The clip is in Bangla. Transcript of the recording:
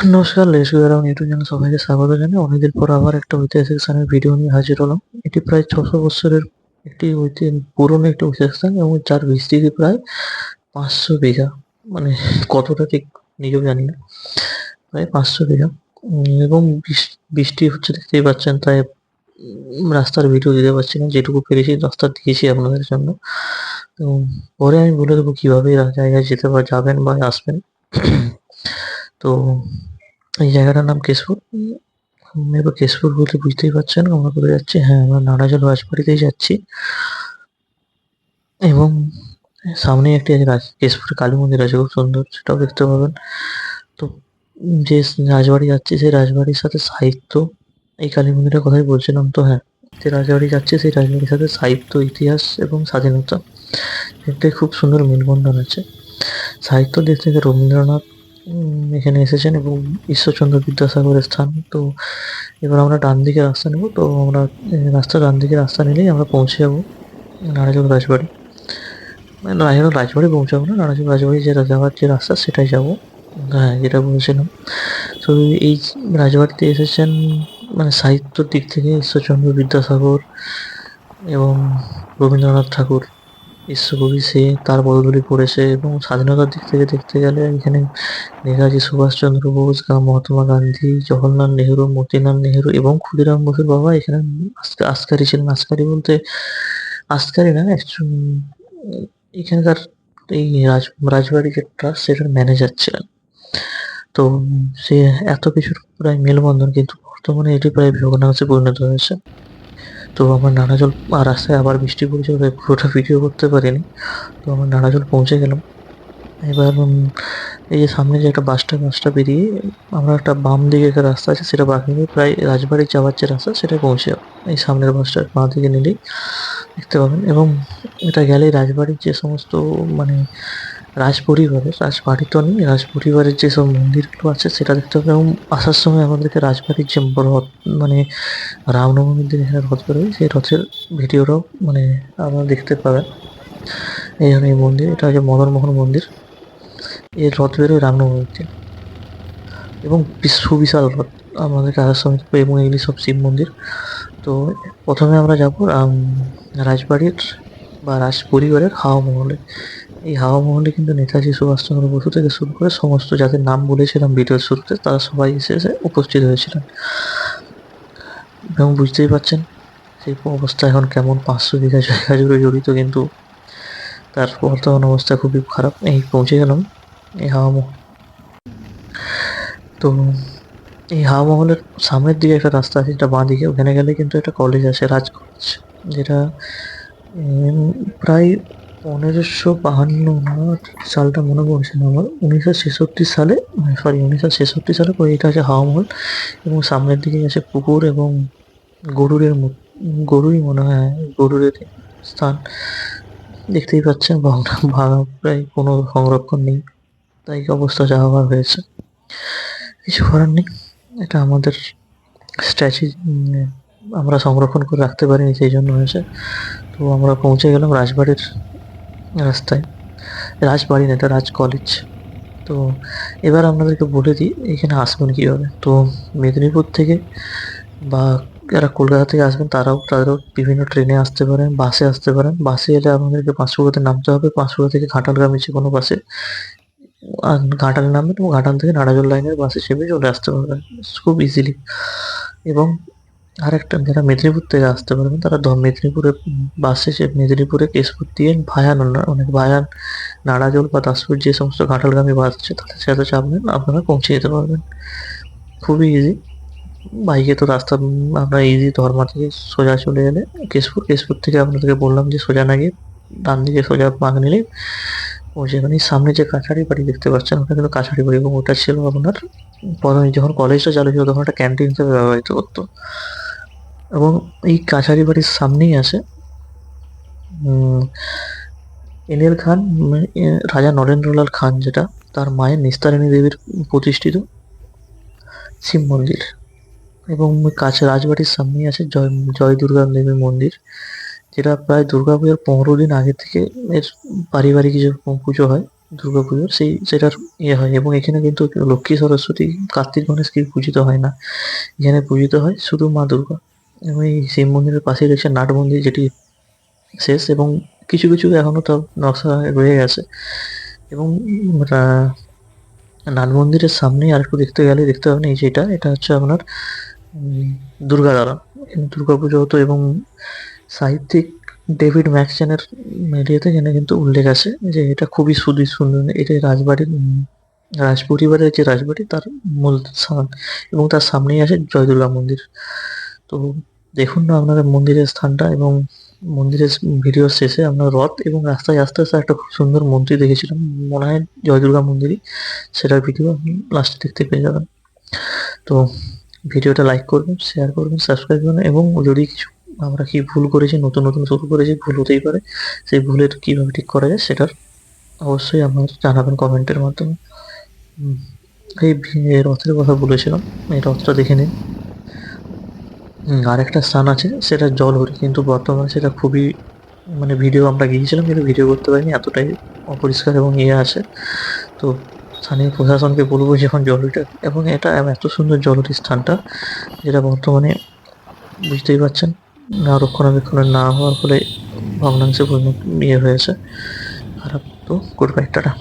নমস্কার, লেটস গো অ্যারাউন্ড ইউটিউব চ্যানেলে সবাইকে স্বাগত জানাই। অনেকদিন পর আবার একটা ঐতিহাসিক স্থানের ভিডিও নিয়ে হাজির হলাম। এটি প্রায় 600 বছরের একটি পুরনো একটি ঐতিহাসিক স্থান এবং যার বিস্তৃতি প্রায় 500 বিঘা। মানে কতটা ঠিক নিজেও জানি না। প্রায় 500 বিঘা। এবং বৃষ্টি হচ্ছে দেখতেই পাচ্ছেন, তাই রাস্তার ভিডিও দিতে পারছি না। যেটুকু পেরেছি রাস্তা দিয়েছি আপনাদের জন্য। তো পরে আমি বলে দেবো কিভাবে এই জায়গায় যেতে বা যাবেন বা আসবেন। তো এই জায়গাটার নাম কেশপুর। এবার কেশপুর বলতে বুঝতেই পারছেন আমরা কোথায় যাচ্ছি। হ্যাঁ, আমরা নাড়াজল রাজবাড়িতেই যাচ্ছি। এবং সামনেই একটি আছে কেশপুরে কালী মন্দির আছে, খুব সুন্দর, সেটাও দেখতে পাবেন। তো যে রাজবাড়ি যাচ্ছি সেই রাজবাড়ির সাথে সাহিত্য, এই কালী মন্দিরের কথাই বলছিলাম তো। হ্যাঁ, যে রাজবাড়ি যাচ্ছি সেই রাজবাড়ির সাথে সাহিত্য, ইতিহাস এবং স্বাধীনতা একটাই খুব সুন্দর মেলবন্ধন আছে। সাহিত্যর দিক থেকে রবীন্দ্রনাথ এখানে এসেছেন এবং ঈশ্বরচন্দ্র বিদ্যাসাগরের স্থান। তো এবার আমরা ডান দিকে রাস্তা নেবো। তো আমরা ডান দিকে রাস্তা নিলেই আমরা পৌঁছে যাবো নারায়ণ রাজবাড়ি। মানে নারায়ণ রাজবাড়ি পৌঁছাবো না, নারায়ণ রাজবাড়ি যে যাওয়ার যে রাস্তা সেটাই যাবো। হ্যাঁ, যেটা বলছিলাম। তো এই রাজবাড়িতে এসেছেন মানে সাহিত্যর দিক থেকে ঈশ্বরচন্দ্র বিদ্যাসাগর এবং রবীন্দ্রনাথ ঠাকুর। বিশ্বকবি সে তার পদধূলি পড়েছে। এবং স্বাধীনতার দিক থেকে দেখতে গেলে এখানে নেতাজি সুভাষচন্দ্র বোস, মহাত্মা গান্ধী, জওহরলাল নেহেরু, মতিলাল নেহেরু এবং ক্ষুদিরাম বসুর বাবা এখানে আস্কারি ছিলেন। আস্কারি বলতে আস্কারি না, এখানকার এই রাজবাড়ি যে ট্রাস্ট সেটার ম্যানেজার ছিলেন। তো সে এত কিছুর প্রায় মেলবন্ধন, কিন্তু বর্তমানে এটি প্রায় ভগ্নাংশে পরিণত হয়েছে। তো আমার নানাজল রাস্তায় আবার বৃষ্টি পড়েছিল তাই পুরোটা ভিডিও করতে পারিনি। তো আমরা নারাজল পৌঁছে গেলাম। এবার এই যে সামনে যে একটা বাসটা বেরিয়ে আমরা একটা বাম দিকে একটা রাস্তা আছে, সেটা বাঁকে নিয়ে প্রায় রাজবাড়ি যাওয়ার যে রাস্তা সেটায় পৌঁছে যাবো। এই সামনের বাসটার বাঁ দিকে নিলেই দেখতে পাবেন। এবং এটা গেলেই রাজবাড়ির যে সমস্ত মানে রাজবাড়ি তো নেই, রাজপরিবারের যেসব মন্দিরগুলো আছে সেটা দেখতে পাবেন। এবং আসার সময় আমাদেরকে রাজবাড়ির যে রথ, মানে রামনবমীর দিন এখানে রথ বেরোয়, সেই রথের ভিডিওটাও মানে আপনারা দেখতে পাবেন। এই জন্য এই মন্দির, এটা হচ্ছে মদনমোহন মন্দির। এর রথ বেরোয় রামনবমীর দিন এবং সুবিশাল রথ আমাদেরকে আসার সময় দেখবে। এবং এগুলি সব শিব মন্দির। তো প্রথমে আমরা যাবো রাজবাড়ির বা রাজ পরিবারের হাওয়া মহলে। এই হাওয়া মহলে কিন্তু নেতাজি সুভাষচন্দ্র বসু থেকে শুরু করে সমস্ত যাদের নাম বলেছিলাম ভিডিওর শুরুতে, তারা সবাই এসে উপস্থিত হয়েছিলেন। এবং বুঝতেই পারছেন সেই অবস্থা এখন কেমন। 500 বিঘা জায়গা জুড়ে জড়িত, কিন্তু তার বর্তমান অবস্থা খুবই খারাপ। এই পৌঁছে গেলাম এই হাওয়া মহল। তো এই হাওয়া মহলের সামনের দিকে একটা রাস্তা আছে, যেটা বাঁ দিকে। ওখানে গেলে কিন্তু একটা কলেজ আছে, রাজ কলেজ, যেটা প্রায় 1552 না সালটা মনে পড়ছে না আমার, 1966 সালে, সরি 1966 সালে করে এটা আছে হাওয়া মহল। এবং সামনের দিকেই আছে পুকুর এবং গরুরের গরুই মনে হয়, হ্যাঁ, গরুরের স্থান। দেখতেই পাচ্ছেন ভাঙা ভাঙা, প্রায় কোনো সংরক্ষণ নেই, তাই অবস্থা যা হওয়ার হয়েছে। কিছু করার নেই, এটা আমাদের স্ট্যাচু, আমরা সংরক্ষণ করে রাখতে পারিনি, সেই জন্য হয়েছে। তো আমরা পৌঁছে গেলাম রাজবাড়ির রাস্তায়। রাজবাড়ি না, এটা রাজ কলেজ। তো এবার আপনাদেরকে বলে দিই এখানে আসবেন কীভাবে। তো মেদিনীপুর থেকে বা যারা কলকাতা থেকে আসবেন তারাও বিভিন্ন ট্রেনে আসতে পারেন, বাসে আসতে পারেন। বাসে এলে আপনাদেরকে পাঁশকুড়াতে নামতে হবে। পাঁশকুড়া থেকে ঘাটালগামী যে কোনো বাসে ঘাটালে নামবেন এবং ঘাটাল থেকে নাড়াজোল লাইনের বাসে চেপে চলে আসতে পারবেন খুব ইজিলি। এবং আরেকটা, যারা মেদিনীপুর থেকে আসতে পারবেন তারা মেদিনীপুরে বাসে মেদিনীপুরে কেশপুর দিয়ে ভায়া নাড়াজোল বা দাসপুর, যে সমস্ত ঘাটালগামী বাস আছে তাদের সাথে চাপবেন, আপনারা পৌঁছে যেতে পারবেন খুবই ইজি। বাইকে তো রাস্তা আমরা ইজি, ধর্মা থেকে সোজা চলে গেলে কেশপুর থেকে আপনাদেরকে বললাম যে সোজা না গিয়ে ডান দিকে সোজা বাঁক নিলেই পৌঁছে যাবেন। এই সামনে যে কাছারি বাড়ি দেখতে পাচ্ছেন ওটা কিন্তু কাছারি বাড়ি, এবং ওটা ছিল আপনার প্রথমে যখন কলেজটা চালু ছিল তখন একটা ক্যান্টিন হিসেবে ব্যবহৃত করতো। এবং এই কাছারি বাড়ির সামনেই আছে এনের খান, রাজা নরেন্দ্রলাল খান, যেটা তার মায়ের নিস্তারিণী দেবীর প্রতিষ্ঠিত শিব মন্দির। এবং কাছে রাজবাড়ির সামনেই আছে জয় দুর্গা দেবীর মন্দির, যেটা প্রায় দুর্গাপুজোর 15 দিন আগে থেকে এর পারিবারিক কিছু পুজো হয়। দুর্গাপুজোর সেটার হয়, এবং এখানে কিন্তু লক্ষ্মী সরস্বতী কার্তিক গণেশকে পূজিত হয় না, এখানে পূজিত হয় শুধু মা দুর্গা। এবং এই শিব মন্দিরের পাশেই রয়েছে নাট মন্দির, যেটি শেষ, এবং কিছু কিছু এখনো তার নকশা রয়ে গেছে। এবং নাট মন্দিরের সামনেই আরেকটু দেখতে গেলে দেখতে পাবেন এই যেটা, এটা হচ্ছে আপনার দুর্গা দালান। এখানে দুর্গাপুজো হতো, এবং সাহিত্যিক ডেভিড ম্যাকসেনের ইয়েতে এখানে কিন্তু উল্লেখ আছে যে এটা খুবই সুন্দর, এটা রাজবাড়ির রাজপরিবারের যে রাজবাড়ি তার মূল স্থান, এবং তার সামনেই আছে জয় দুর্গা মন্দির। তো দেখুন না আপনারা মন্দিরের স্থানটা, এবং মন্দিরের ভিডিওর শেষে আমরা রথ এবং রাস্তায় আস্তে আস্তে একটা খুব সুন্দর মন্দির দেখেছিলাম, মনে হয় জয় দুর্গা মন্দিরই, সেটার ভিডিও আপনি লাস্টে দেখতে পেয়ে যাবেন। তো ভিডিওটা লাইক করবেন, শেয়ার করবেন, সাবস্ক্রাইব করবেন, এবং যদি কিছু আমরা কি ভুল করেছি, নতুন নতুন শুরু করেছি, ভুল হতেই পারে, সেই ভুলের কিভাবে ঠিক করা যায় সেটার অবশ্যই আপনারা জানাবেন কমেন্টের মাধ্যমে। হুম, এই রথের কথা বলেছিলাম, এই রথটা দেখে নিন। আরেকটা স্থান আছে সেটা জলহরি, কিন্তু বর্তমানে সেটা খুবই মানে ভিডিও আমরা গিয়েছিলাম কিন্তু ভিডিও করতে পারিনি, এতটাই অপরিষ্কার এবং আছে। তো স্থানীয় প্রশাসনকে বলবো যখন জলহরিটা, এবং এটা এত সুন্দর জলহরি স্থানটা, যেটা বর্তমানে বুঝতেই পারছেন না রক্ষণাবেক্ষণের না হওয়ার ফলে ভগ্নাংশে পরিণত হয়েছে। খারাপ। তো গুড বাই, টাটা।